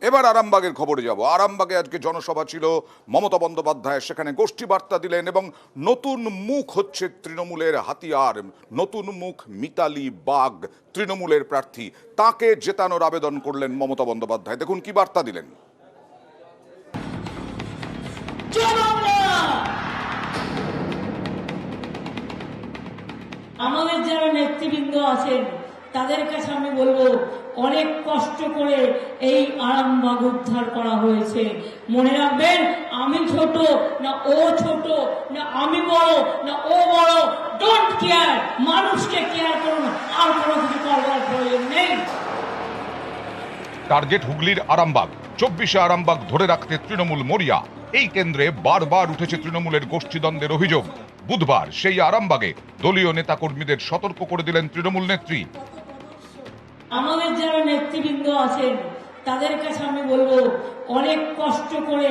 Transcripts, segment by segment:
এবার আরামবাগের খবরে যাব। আরামবাগে আজকে জনসভা ছিল মমতা বন্দ্যোপাধ্যায়, সেখানে গোষ্ঠী বার্তা দিলেন এবং নতুন মুখ হচ্ছে তৃণমূলের হাতিয়ার, নতুন মুখ মিতালি বাগ, তৃণমূলের প্রার্থী। তাকে জেতানোর আবেদন করলেন মমতা বন্দ্যোপাধ্যায়। দেখুন কি বার্তা দিলেন। আমাদের যারা নেতৃবৃন্দ আছেন তাদের কাছে আমি বলবো, অনেক কষ্ট করে এই আরামবাগ উদ্ধার করা হয়েছে। মনে রাখবেন, আমি ছোট না ও ছোট, না আমি বড় না ও বড়, ডোন্ট কেয়ার, মানুষকে কেয়ার করুন, আর কোনো কিছু করবার প্রয়োজন নেই। টার্গেট হুগলির আরামবাগ, 24শে আরামবাগ ধরে রাখতে তৃণমূল মরিয়া। এই কেন্দ্রে বারবার উঠেছে তৃণমূলের গোষ্ঠীদ্বন্দ্বের অভিযোগ। বুধবার সেই আরামবাগে দলীয় নেতাকর্মীদের সতর্ক করে দিলেন তৃণমূল নেত্রী। আমাদের যারা নেতৃবৃন্দ আছেন তাদের কাছে আমি বলবো, অনেক কষ্ট করে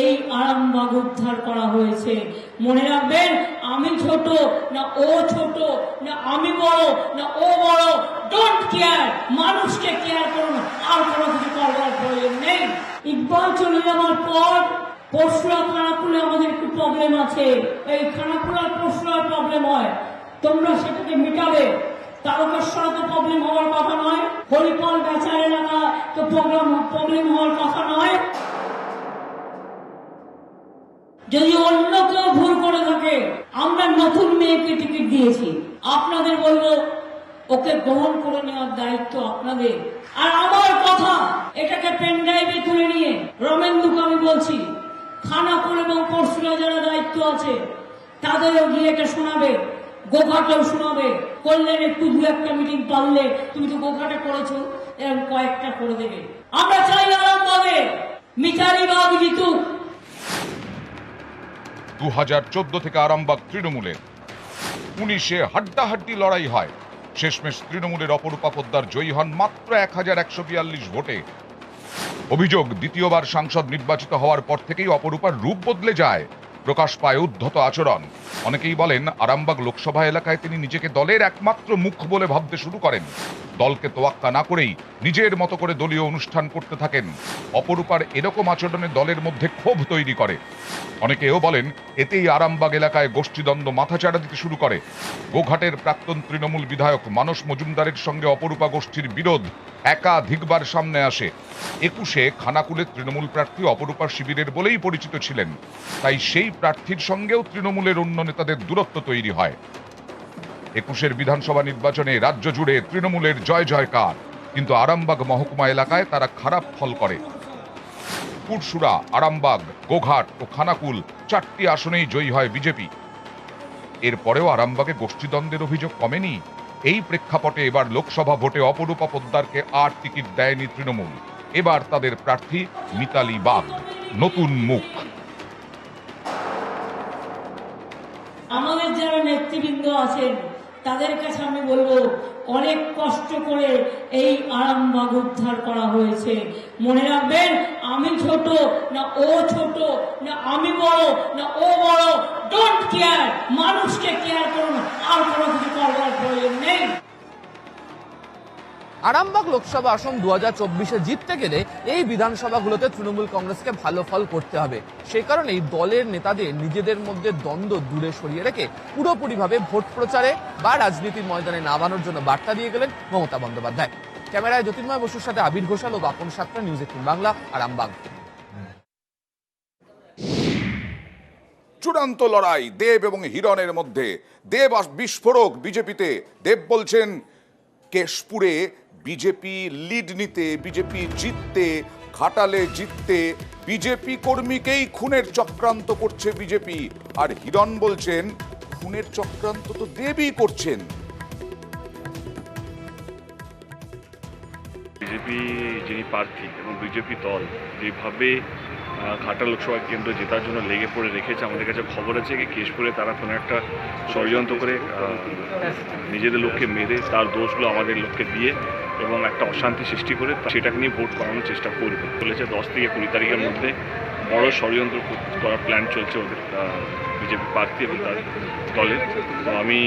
এই আরামবাগ উদ্ধার করা হয়েছে। মনে রাখবেন, আমি ছোট না ও ছোট, না আমি বড় না ও বড়, ডোন্ট কেয়ার, মানুষকে কেয়ার করুন, আর কোনো কিছু করবার প্রয়োজন নেই। ইকবাল চলে যাওয়ার পর পরশুরা খানাকুলে আমাদের একটু প্রবলেম আছে। এই খানাকুলার পরশুরার প্রবলেম হয়, তোমরা সেটাকে মেটাবে। তারকেশ্বরে তো প্রবলেম হওয়ার কথা নয়, হরিপাল বেচার এলাকা তো প্রবলেম হওয়ার কথা নয়। যদি অন্য কেউ ভুল করে থাকে, আমরা নতুন মেয়েকে টিকিট দিয়েছি, আপনাদের বলবো ওকে গ্রহণ করে নেওয়ার দায়িত্ব আপনাদের। আর আমার কথা এটাকে পেনড্রাইভে তুলে নিয়ে রমেন্দুকে আমি বলছি, খানাকুল এবং পরশুরা যারা দায়িত্ব আছে তাদেরও গিয়ে এটা শোনাবে, গোঘাটেও শোনাবে। করলেন একটু দু একটা মিটিং পারলে, তুমি তো গোঘাটে করেছো, এরকম কয়েকটা করে দেবে। আমরা চাই আরামবাগে মিতালি বাগ জিতুক। 2014 থেকে আরামবাগ তৃণমূলের, 19-এ হাড্ডাহাড্ডি লড়াই হয়। শেষমেশ তৃণমূলের অপরূপা পোদ্দার জয়ী হন মাত্র 1142 ভোটে। অভিযোগ, দ্বিতীয়বার সাংসদ নির্বাচিত হওয়ার পর থেকেই অপরূপার রূপ বদলে যায়, প্রকাশ পায় উদ্ধত আচরণ। অনেকেই বলেন, আরামবাগ লোকসভা এলাকায় তিনি নিজেকে দলের একমাত্র মুখ বলে ভাবতে শুরু করেন। দলকে তোয়াক্কা না করেই নিজের মতো করে দলীয় অনুষ্ঠান করতে থাকেন। অপরূপার এরকম আচরণে দলের মধ্যে ক্ষোভ তৈরি করে। অনেকেও বলেন, এতেই আরামবাগ এলাকায় গোষ্ঠীদ্বন্দ্ব মাথাচাড়া দিতে শুরু করে। গোঘাটের প্রাক্তন তৃণমূল বিধায়ক মানস মজুমদারের সঙ্গে অপরূপা গোষ্ঠীর বিরোধ একাধিকবার সামনে আসে। 21-এ খানাকুলের তৃণমূল প্রার্থী অপরূপা শিবিরের বলেই পরিচিত ছিলেন, তাই সেই প্রার্থীর সঙ্গেও তৃণমূলের অন্য নেতাদের দূরত্ব তৈরি হয়। 21-এর বিধানসভা নির্বাচনে রাজ্য জুড়ে তৃণমূলের জয় জয়কার, কিন্তু আরামবাগ মহকুমা এলাকায় তারা খারাপ ফল করে। পুরসুরা, আরামবাগ, গোঘাট ও খানাকুল 4টি আসনেই জয়ী হয় বিজেপি। এরপরেও আরামবাগে গোষ্ঠীদ্বন্দ্বের অভিযোগ কমেনি। এই প্রেক্ষাপটে এবার লোকসভা ভোটে অপরূপা পোদ্দারকে আর টিকিট দেয়নি তৃণমূল। এবার তাদের প্রার্থী মিতালি বাগ, নতুন মুখ। আমাদের যারা নেতৃবৃন্দ আছেন তাদের কাছে আমি বলবো, অনেক কষ্ট করে এই আরামবাগ উদ্ধার করা হয়েছে। মনে রাখবেন, আমি ছোট না ও ছোট, না আমি বড় না ও বড়, ডোন্ট কেয়ার, মানুষকে কেয়ার করুন, আর কোনো কিছু করবার প্রয়োজন নেই। আরামবাগ লোকসভা আসন 2024-এ জিততে গেলে এই বিধানসভাগুলোতে তৃণমূল কংগ্রেসকে ভালো ফল করতে হবে। সেই কারণেই দলের নেতাদের নিজেদের মধ্যে দ্বন্দ্ব দূরে সরিয়ে রেখে পুরোপুরিভাবে ভোট প্রচারে বা রাজনীতির ময়দানে নামানোর জন্য বার্তা দিয়ে গেলেন মমতা বন্দ্যোপাধ্যায়। ক্যামেরায় জ্যোতির্ময় বসুর সাথে আবির ঘোষাল ও বাপন সাতরা, নিউজ 18 বাংলা, আরামবাগ। চূড়ান্ত লড়াই দেব এবং হিরণের মধ্যে। দেব বিস্ফোরক বিজেপিতে। দেব বলছেন, কেশপুরে বিজেপি লিড নিতে, বিজেপি জিততে, ঘাটালে জিততে বিজেপি কর্মীকেই খুনের চক্রান্ত করছে বিজেপি। আর হিরণ বলছেন, খুনের চক্রান্ত তো দেবই করছেন। বিজেপি যিনি প্রার্থী এবং বিজেপি দল যেভাবে ঘাটাল লোকসভা কেন্দ্র জেতার জন্য লেগে পড়ে রেখেছে, আমাদের কাছে খবর আছে যে কেশপুরে তারা কোনো একটা ষড়যন্ত্র করে নিজেদের লোককে মেরে তার দোষগুলো আমাদের লোককে দিয়ে এবং একটা অশান্তি সৃষ্টি করে সেটাকে নিয়ে ভোট করানোর চেষ্টা করবে। বলেছে 10 থেকে 20 তারিখের মধ্যে বড় ষড়যন্ত্র করার প্ল্যান চলছে ওদের বিজেপি প্রার্থী এবং তার দলের। তো আমি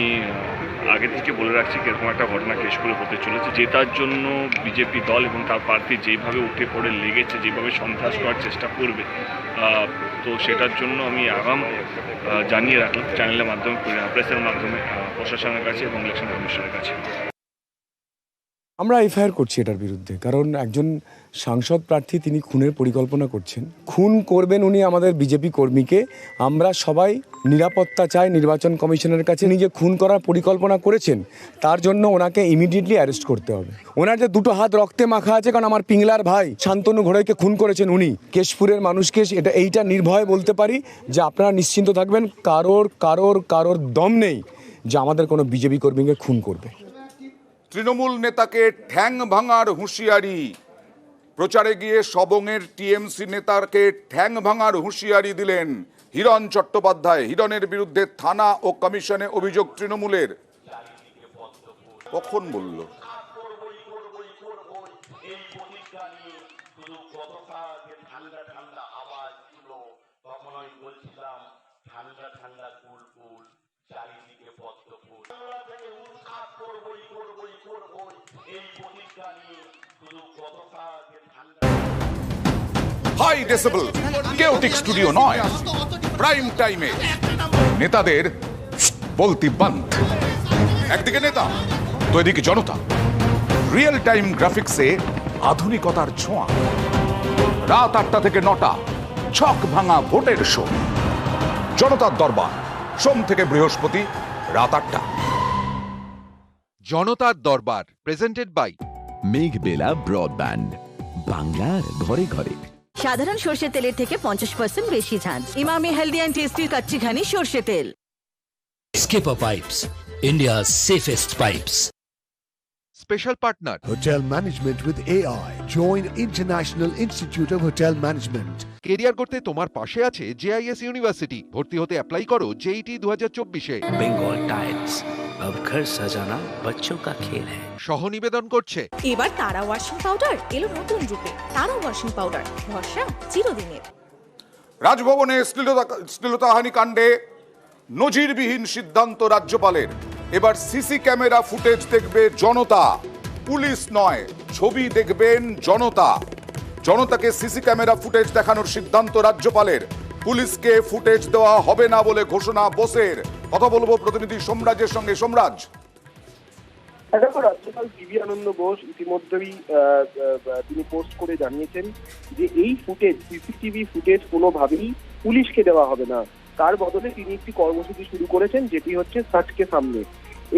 আগে থেকে বলে রাখছি এরকম একটা ঘটনা কেশপুরে হতে চলেছে, জেতার জন্য বিজেপি দল এবং তার প্রার্থী যেভাবে উঠে পড়ে লেগেছে, যেভাবে সন্ত্রাস করার চেষ্টা করবে, তো সেটার জন্য আমি আগাম জানিয়ে রাখলাম চ্যানেলের মাধ্যমে, প্রেসের মাধ্যমে প্রশাসনের কাছে এবং ইলেকশন কমিশনের কাছে। আমরা এফআইআর করছি এটার বিরুদ্ধে, কারণ একজন সাংসদ প্রার্থী তিনি খুনের পরিকল্পনা করছেন, খুন করবেন উনি আমাদের বিজেপি কর্মীকে। আমরা সবাই নিরাপত্তা চাই নির্বাচন কমিশনের কাছে। উনি যে খুন করার পরিকল্পনা করেছেন তার জন্য ওনাকে ইমিডিয়েটলি অ্যারেস্ট করতে হবে। ওনার যে দুটো হাত রক্তে মাখা আছে, কারণ আমার পিংলার ভাই শান্তনু ঘোড়াইকে খুন করেছেন উনি। কেশপুরের মানুষকে এইটা নির্ভয়ে বলতে পারি যে আপনারা নিশ্চিন্ত থাকবেন, কারোর দম নেই যে আমাদের কোনো বিজেপি কর্মীকে খুন করবে। তৃণমূল নেতাকে ঠ্যাং ভাঙার হুঁশিয়ারি, প্রচারে গিয়ে সবংয়ের টিএমসি নেতাকে ঠ্যাং ভাঙার হুঁশিয়ারি দিলেন হিরণ চট্টোপাধ্যায়। হিরণের বিরুদ্ধে থানা ও কমিশনে অভিযোগ তৃণমূলের। কখন বলল? হাই ডেসিবল কেওটিক স্টুডিও নয়, প্রাইম টাইমে নেতাদের বলতি বন্ধ। একদিকে নেতা তো এদিকে জনতা, রিয়েল টাইম গ্রাফিক্সে আধুনিকতার ছোঁয়া। রাত 8টা থেকে 9টা ছক ভাঙা ভোটের শো। জনতার দরবার, সোম থেকে বৃহস্পতি রাত 8টা। জনতার দরবার প্রেজেন্টেড বাই মেঘবেলা ব্রডব্যান্ড, বাংলার ঘরে ঘরে। সাধারণ সরষের তেলের থেকে 50% বেশি ঝাঁঝ। Emami healthy and tasty kachchi ghani সরষে তেল। Skipper Pipes, India's safest pipes. Special partner Hotel Management with AI. Join International Institute of Hotel Management. Career করতে তোমার পাশে আছে জেআইএস ইউনিভার্সিটি। ভর্তি হতে অ্যাপ্লাই করো জেইটি 2024-এ। Bengal Tiles, अब घर सजाना बच्चों का खेल है। সহ নিবেদন করছে এবার তারা ওয়াশিং পাউডার এলো নতুন রূপে। তারা ওয়াশিং পাউডার, ভরসা চিরদিনের। রাজভবনে শ্লীলতাহানি কাণ্ডে নজিরবিহীন সিদ্ধান্ত রাজ্যপালের। এবার সিসি ক্যামেরা ফুটেজ দেখবে জনতা, পুলিশ নয়। ছবি দেখবেন জনতা। জনতাকে সিসি ক্যামেরা ফুটেজ দেখানোর সিদ্ধান্ত রাজ্যপালের। পুলিশকে ফুটেজ দেওয়া হবে না বলে ঘোষণা বোসের। কথা বলবো প্রতিনিধি সোমরাজের সঙ্গে। সোমরাজ, দেখো, রাজ্যপাল পিভি আনন্দ বোস ইতিমধ্যেই তিনি পোস্ট করে জানিয়েছেন যে এই ফুটেজ, সিসিটিভি ফুটেজ কোনোভাবেই পুলিশকে দেওয়া হবে না। তার বদলে তিনি একটি কর্মসূচি শুরু করেছেন, যেটি হচ্ছে সচকে সামনে।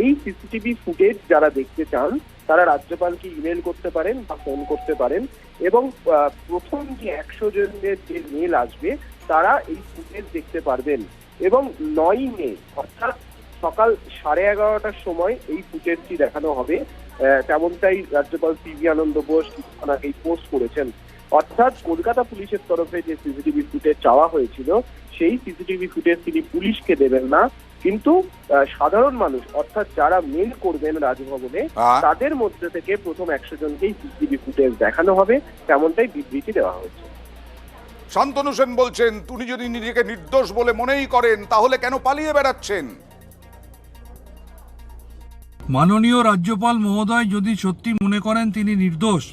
এই সিসিটিভি ফুটেজ যারা দেখতে চান তারা রাজ্যপালকে ইমেল করতে পারেন বা ফোন করতে পারেন, এবং প্রথম যে 100 জনের যে মেল আসবে তারা এই ফুটেজ দেখতে পারবেন। এবং 9 মে অর্থাৎ সকাল 11:30টার সময় এই ফুটেজটি দেখানো হবে, তেমনটাই রাজ্যপাল পিভি আনন্দ বোস কিছুক্ষণ আগেই পোস্ট করেছেন। অর্থাৎ কলকাতা পুলিশের তরফে যে সিসিটিভি ফুটেজ চাওয়া হয়েছিল সেই সিসিটিভি ফুটেজ তিনি পুলিশকে দেবেন না, কিন্তু সাধারণ মানুষ অর্থাৎ যারা মেল করবেন রাজভবনে তাদের মধ্যে থেকে প্রথম 100 জনকেই সিসিটিভি ফুটেজ দেখানো হবে, তেমনটাই বিবৃতি দেওয়া হয়েছে। শান্তনু সেন বলছেন, তুমি যদি নিজেকে নির্দোষ বলে মনেই করেন তাহলে কেন পালিয়ে বেড়াচ্ছেন? মাননীয় রাজ্যপাল মহোদয় যদি সত্যি মনে করেন তিনি নির্দোষ,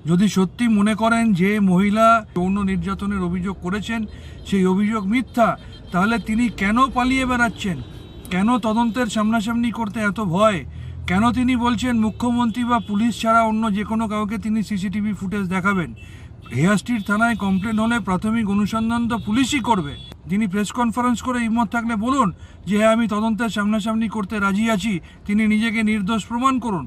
যদি সত্যি মনে করেন যে মহিলা যৌন নির্যাতনের অভিযোগ করেছেন সেই অভিযোগ মিথ্যা, তাহলে তিনি কেন পালিয়ে বেড়াচ্ছেন? কেন তদন্তের সামনাসামনি করতে এত ভয়? কেন তিনি বলছেন মুখ্যমন্ত্রী বা পুলিশ ছাড়া অন্য যে কোনো কাউকে তিনি সিসিটিভি ফুটেজ দেখাবেন? হেয়াস্ট্রিট থানায় কমপ্লেন হলে প্রাথমিক অনুসন্ধান তো পুলিশই করবে। তিনি প্রেস কনফারেন্স করে হিম্মত থাকলে বলুন যে হ্যাঁ আমি তদন্তের সামনাসামনি করতে রাজি আছি, তিনি নিজেকে নির্দোষ প্রমাণ করুন।